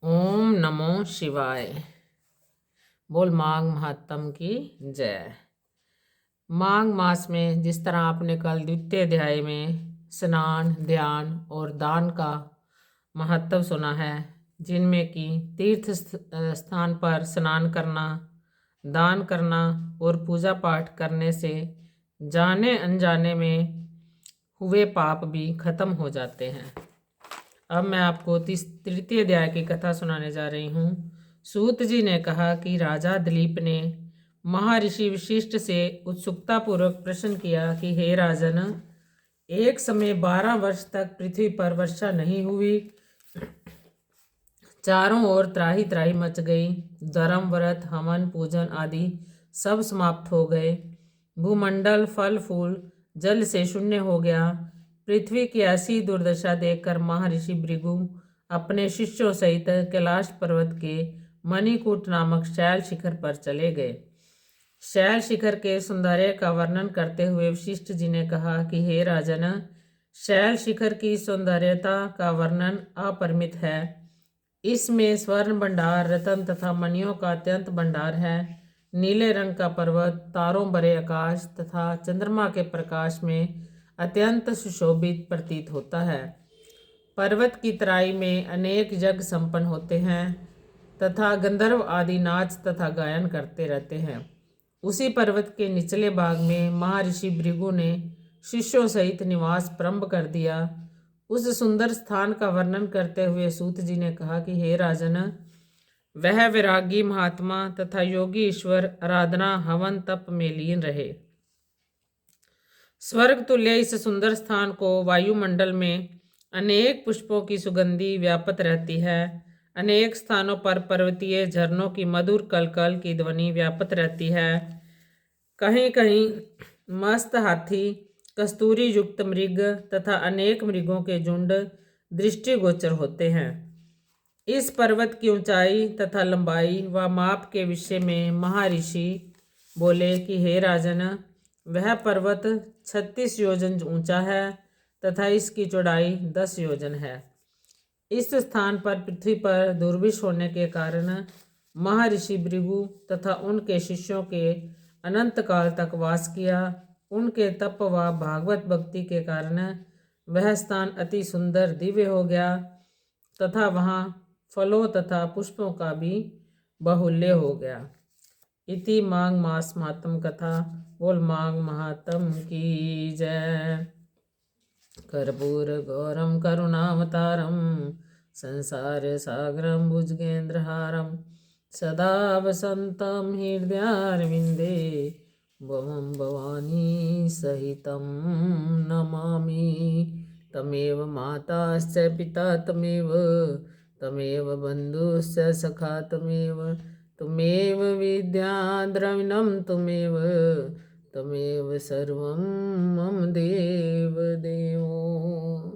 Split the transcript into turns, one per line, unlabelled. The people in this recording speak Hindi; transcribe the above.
ओम नमो शिवाय। बोल माघ महात्म की जय। माघ मास में जिस तरह आपने कल द्वितीय अध्याय में स्नान, ध्यान और दान का महत्व सुना है, जिनमें कि तीर्थ स्थान पर स्नान करना, दान करना और पूजा पाठ करने से जाने अनजाने में हुए पाप भी खत्म हो जाते हैं। अब मैं आपको तृतीय अध्याय की कथा सुनाने जा रही हूँ। सूत जी ने कहा कि राजा दिलीप ने महर्षि वशिष्ठ से उत्सुकतापूर्वक प्रश्न किया कि हे राजन, एक समय 12 वर्ष तक पृथ्वी पर वर्षा नहीं हुई। चारों ओर त्राही त्राही मच गई। धर्म, व्रत, हवन, पूजन आदि सब समाप्त हो गए। भूमंडल, फल फूल, जल से शून्य हो गया। पृथ्वी की ऐसी दुर्दशा देखकर महर्षि भृगु अपने शिष्यों सहित कैलाश पर्वत के मणिकूट नामक शैल शिखर पर चले गए। शैल शिखर के सौंदर्य का वर्णन करते हुए वशिष्ठ जी ने कहा कि हे राजन, शैल शिखर की सौंदर्यता का वर्णन अपरिमित है। इसमें स्वर्ण भंडार, रत्न तथा मणियों का अत्यंत भंडार है। नीले रंग का पर्वत, तारों भरे आकाश तथा चंद्रमा के प्रकाश में अत्यंत सुशोभित प्रतीत होता है। पर्वत की तराई में अनेक यज्ञ संपन्न होते हैं तथा गंधर्व आदि नाच तथा गायन करते रहते हैं। उसी पर्वत के निचले भाग में महर्षि भृगु ने शिष्यों सहित निवास प्रारंभ कर दिया। उस सुंदर स्थान का वर्णन करते हुए सूत जी ने कहा कि हे राजन, वह वैरागी महात्मा तथा योगी ईश्वर आराधना, हवन, तप में लीन रहे। स्वर्ग तुल्य इस सुंदर स्थान को वायुमंडल में अनेक पुष्पों की सुगंधि व्याप्त रहती है। अनेक स्थानों पर पर्वतीय झरनों की मधुर कलकल की ध्वनि व्याप्त रहती है। कहीं कहीं मस्त हाथी, कस्तूरी युक्त मृग तथा अनेक मृगों के झुंड दृष्टिगोचर होते हैं। इस पर्वत की ऊंचाई तथा लंबाई व माप के विषय में महर्षि बोले कि हे राजन, वह पर्वत 36 योजन ऊंचा है तथा इसकी चौड़ाई 10 योजन है। इस स्थान पर पृथ्वी पर दुर्भिक्ष होने के कारण महर्षि भृगु तथा उनके शिष्यों के अनंत काल तक वास किया। उनके तप व भागवत भक्ति के कारण वह स्थान अति सुंदर दिव्य हो गया तथा वहाँ फलों तथा पुष्पों का भी बाहुल्य हो गया। इति माघ मास महात्म कथा। बोल माघ महात्म की जय। कर्पूर गौरम करुणावतारम संसार सागरम भुजगेन्द्रहारम सदा वसंतम हृदयारविंदे भवं भवानी सहितं नमामि। तमेव माताश्च पिता तमेव, तमेव बन्धुश्च सखा तमेव, त्वमेव विद्या द्रविणं त्वमेव, त्वमेव सर्वं मम देव देवो।